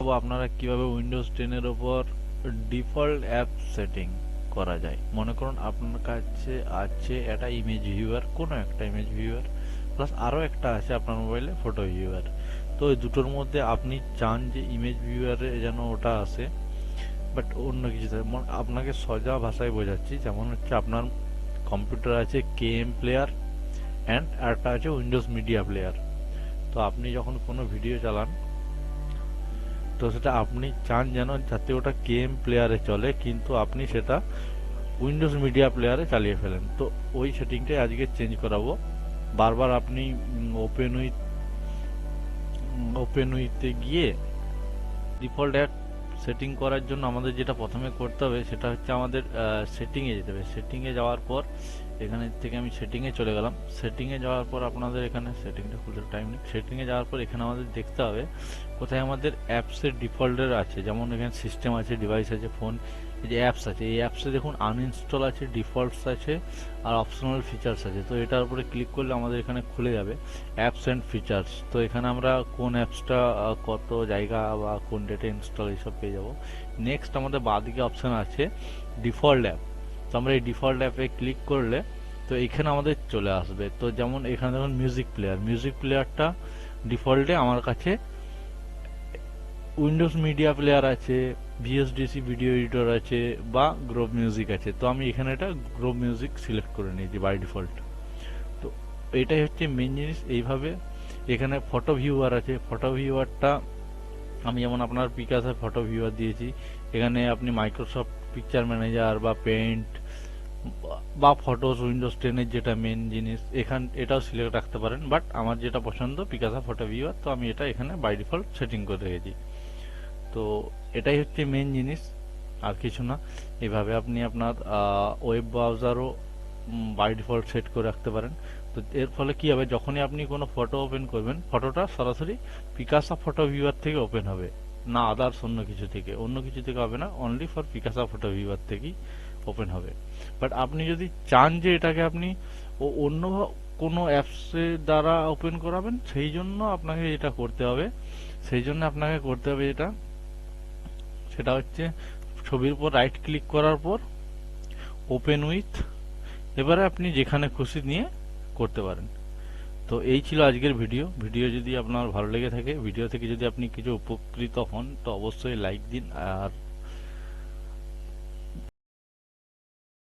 দেখাবো আপনারা কিভাবে উইন্ডোজ 10 এর উপর ডিফল্ট অ্যাপ সেটিং করা যায়। মনে করুন আপনার কাছে আছে একটা ইমেজ ভিউয়ার, কোনো একটা ইমেজ ভিউয়ার, প্লাস আরও একটা আছে আপনার মোবাইলে ফটো ভিউয়ার। তো এই দুটোর মধ্যে আপনি চান যে ইমেজ ভিউয়ারে যেন ওটা আসে, বাট অন্য কিছু আপনাকে সোজা ভাষায় বোঝাচ্ছি। যেমন হচ্ছে আপনার কম্পিউটার আছে কেএম প্লেয়ার অ্যান্ড একটা আছে উইন্ডোজ মিডিয়া প্লেয়ার। তো আপনি যখন কোনো ভিডিও চালান, তো সেটা আপনি চান যেন যাতে ওটা কেএম প্লেয়ারে চলে, কিন্তু আপনি সেটা উইন্ডোজ মিডিয়া প্লেয়ারে চালিয়ে ফেলেন। তো ওই সেটিংটাই আজকে চেঞ্জ করাবো। বারবার আপনি ওপেন উইথে গিয়ে ডিফল্ট অ্যাপ সেটিং করার জন্য আমাদের যেটা প্রথমে করতে হবে সেটা হচ্ছে আমাদের সেটিংয়ে যেতে হবে। সেটিংয়ে যাওয়ার পর এখানে থেকে আমি সেটিংয়ে চলে গেলাম। সেটিংয়ে যাওয়ার পর আপনাদের এখানে সেটিংটা খুলতে টাইম নেই। সেটিংয়ে যাওয়ার পর এখানে আমাদের দেখতে হবে কোথায় আমাদের অ্যাপসের ডিফল্টের আছে। যেমন এখানে সিস্টেম আছে, ডিভাইস আছে, ফোন, এই যে অ্যাপস আছে, এই অ্যাপসে দেখুন আনইনস্টল আছে, ডিফল্টস আছে আর অপশনাল ফিচার্স আছে। তো এটার উপরে ক্লিক করলে আমাদের এখানে খুলে যাবে অ্যাপস অ্যান্ড ফিচার্স। তো এখানে আমরা কোন অ্যাপসটা কত জায়গা বা কোন ডেটে ইনস্টল এইসব পেয়ে যাব। নেক্সট আমাদের বাঁদিকে অপশান আছে ডিফল্ট অ্যাপ। তো আমরা এই ডিফল্ট অ্যাপে ক্লিক করলে তো এখানে আমাদের চলে আসবে। তো যেমন এখানে দেখুন মিউজিক প্লেয়ারটা ডিফল্টে আমার কাছে উইন্ডোজ মিডিয়া প্লেয়ার আছে, ভিএসডিসি ভিডিও এডিটর আছে বা গ্রোভ মিউজিক আছে। তো আমি এখানে এটা গ্রোভ মিউজিক সিলেক্ট করে নিয়েছি বাই ডিফল্ট। তো এটাই হচ্ছে মেন জিনিস। এইভাবে এখানে ফটো ভিউয়ার আছে, ফটো ভিউয়ারটা আমি যেমন আপনার পিকাসে ফটো ভিউয়ার দিয়েছি। এখানে আপনি মাইক্রোসফট পিকচার ম্যানেজার বা পেইন্ট বা ফটোস উইন্ডোজ 10 এর যেটা মেন জিনিস এটাও সিলেক্ট রাখতে পারেন, বাট আমার যেটা পছন্দ পিকাসা ফটো ভিউয়ার, তো আমি এটা এখানে বাই ডিফল্ট সেটিং করে রেখেছি। তো এটাই হচ্ছে মেন জিনিস, আর কিছু না। এভাবে আপনি আপনার ওয়েব ব্রাউজারও বাই ডিফল্ট সেট করে রাখতে পারেন। তো এর ফলে কি হবে, যখনই আপনি কোনো ফটো ওপেন করবেন ফটোটা সরাসরি পিকাসা ফটো ভিউয়ার থেকে ওপেন হবে, না আদার্স অন্য কিছু থেকে হবে না, অনলি ফর পিকাসা ফটো ভিউয়ার থেকেই ওপেন হবে। বাট আপনি যদি চান যে এটাকে আপনি অন্য কোনো অ্যাপসের দ্বারা ওপেন করাবেন, সেই জন্য আপনাকে এটা করতে হবে। যেটা সেটা হচ্ছে ছবির উপর রাইট ক্লিক করার পর ওপেন উইথ, এবারে আপনি যেখানে খুশি নিয়ে করতে পারেন। তো এই ছিল আজকের ভিডিও যদি আপনার ভালো লেগে থাকে, ভিডিও থেকে যদি আপনি কিছু উপকৃত হন, তো অবশ্যই লাইক দিন। আর